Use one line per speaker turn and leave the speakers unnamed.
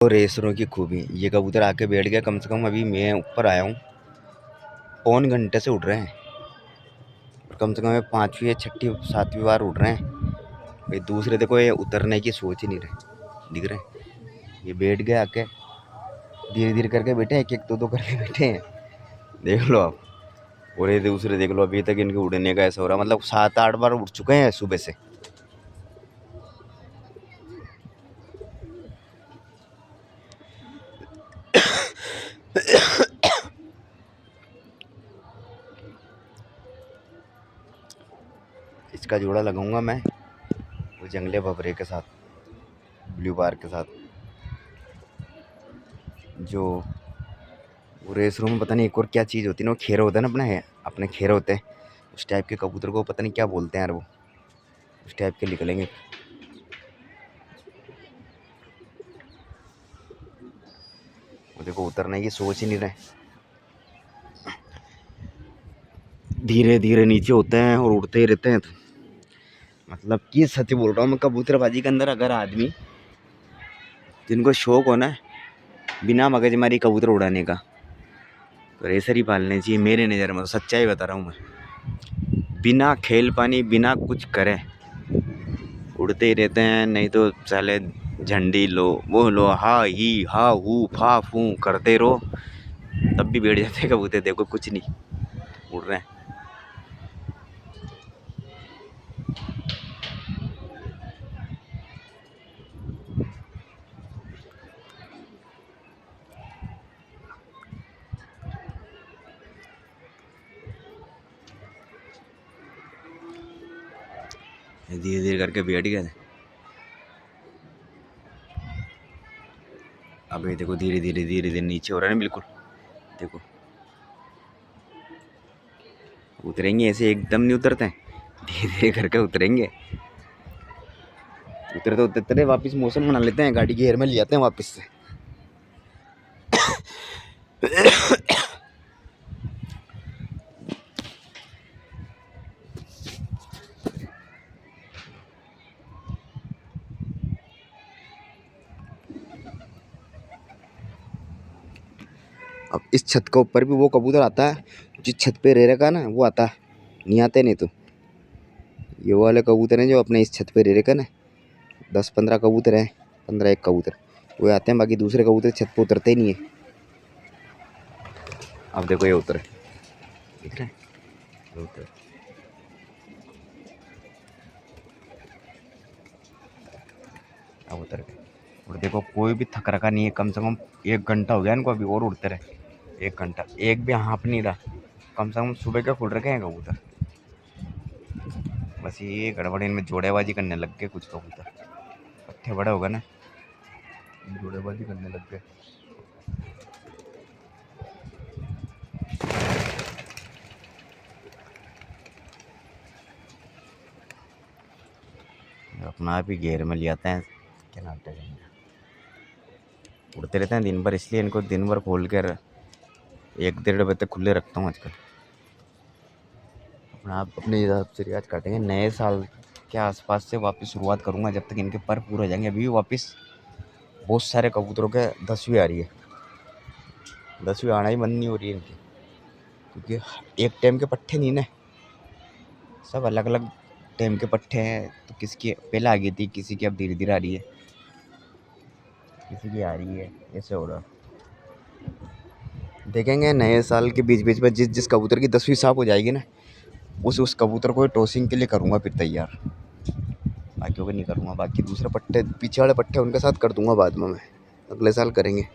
तो रेसरों की खूबी, ये कबूतर आके बैठ गया। कम से कम अभी मैं ऊपर आया हूँ, पौन घंटे से उड़ रहे हैं। और कम से कम 5वीं या 6ठी 7वीं बार उड़ रहे हैं भाई। दूसरे देखो ये उतरने की सोच ही नहीं रहे, दिख रहे हैं। ये बैठ गए आके, धीरे धीरे करके बैठे हैं, एक एक दो करके बैठे हैं, देख लो आप। और ये दूसरे देख लो, अभी तक इनके उड़ने का ऐसा हो रहा, मतलब 7-8 बार उड़ चुके हैं सुबह से। इसका जोड़ा लगाऊंगा मैं वो जंगले भवरे के साथ, ब्लू बार के साथ। जो वो रेस रूम में पता नहीं एक और क्या चीज़ होती है ना, वो खेरा होता है ना, अपने खेरे होते हैं उस टाइप के कबूतर को, पता नहीं क्या बोलते हैं यार, वो उस टाइप के निकलेंगे। वो देखो उतरने की सोच ही नहीं रहे, धीरे धीरे नीचे होते हैं और उड़ते ही रहते हैं। तो मतलब कि सच बोल रहा हूँ मैं, कबूतरबाजी के अंदर अगर आदमी जिनको शौक हो ना बिना मगजमारी कबूतर उड़ाने का, तो रेसर ही पालने चाहिए मेरे नज़र में। तो सच्चाई बता रहा हूँ मैं, बिना खेल पानी बिना कुछ करे उड़ते ही रहते हैं। नहीं तो साले झंडी लो वो लो, हा ही हा हू फा फू करते रहो, तब भी बैठ जाते कबूतर। देखो कुछ नहीं, उड़ रहे हैं। धीरे धीरे करके बैठ गए। अब ये देखो धीरे धीरे नीचे हो रहा है ना, बिल्कुल देखो। उतरेंगे ऐसे एकदम नहीं उतरते हैं, धीरे धीरे करके उतरेंगे। उतरते उतरते वापस मौसम बना लेते हैं, गाड़ी गियर में ले जाते हैं वापस से। अब इस छत के ऊपर भी वो कबूतर आता है, जिस छत पे रह रखा ना वो आता है, नहीं आते नहीं। तो ये वाले कबूतर हैं जो अपने इस छत पे रह रखा ना, 10-15 कबूतर हैं, 15-1 कबूतर वो आते हैं, बाकी दूसरे कबूतर छत पे उतरते ही नहीं है। अब देखो ये उतरे, दिख रहे हैं उतर। अब उतर गए। और देखो कोई भी थक रखा नहीं है, कम से कम 1 घंटा हो गया इनको अभी और उड़ते रहे। 1 घंटा एक भी हाँफ नहीं रहा, कम से कम सुबह के खुल रखे हैं कबूतर। बस ये गड़बड़, इनमें जोड़ेबाजी करने लग गए कुछ कबूतर, पट्टे बड़े हो गए ना, जोड़ेबाजी करने लग गए। अपना आप ही घेर में ले आते हैं, क्या नाटक है। उड़ते रहते हैं दिन भर, इसलिए इनको दिन भर खोल कर 1-1.5 बजे तक खुले रखता हूँ आजकल। अपना आप अपने हिसाब से रियाज काटेंगे। नए साल के आसपास से वापस शुरुआत करूँगा, जब तक इनके पर पूरे हो जाएंगे। अभी भी वापस बहुत सारे कबूतरों के 10वीं आ रही है, 10वीं आना ही बंद नहीं हो रही है इनकी, क्योंकि एक टाइम के पट्टे नहीं ना, सब अलग अलग टाइम के पट्टे हैं। तो किसी की पहले आ गई थी, किसी की अब धीरे धीरे आ रही है, किसी की आ रही है, ऐसे हो रहा। देखेंगे नए साल के बीच बीच में जिस जिस कबूतर की 10वीं साफ हो जाएगी ना, उस कबूतर को टॉसिंग के लिए करूँगा फिर तैयार। बाकियों को नहीं करूँगा, बाकी दूसरे पट्टे पीछे वाले पट्टे उनके साथ कर दूँगा बाद में, मैं अगले साल करेंगे।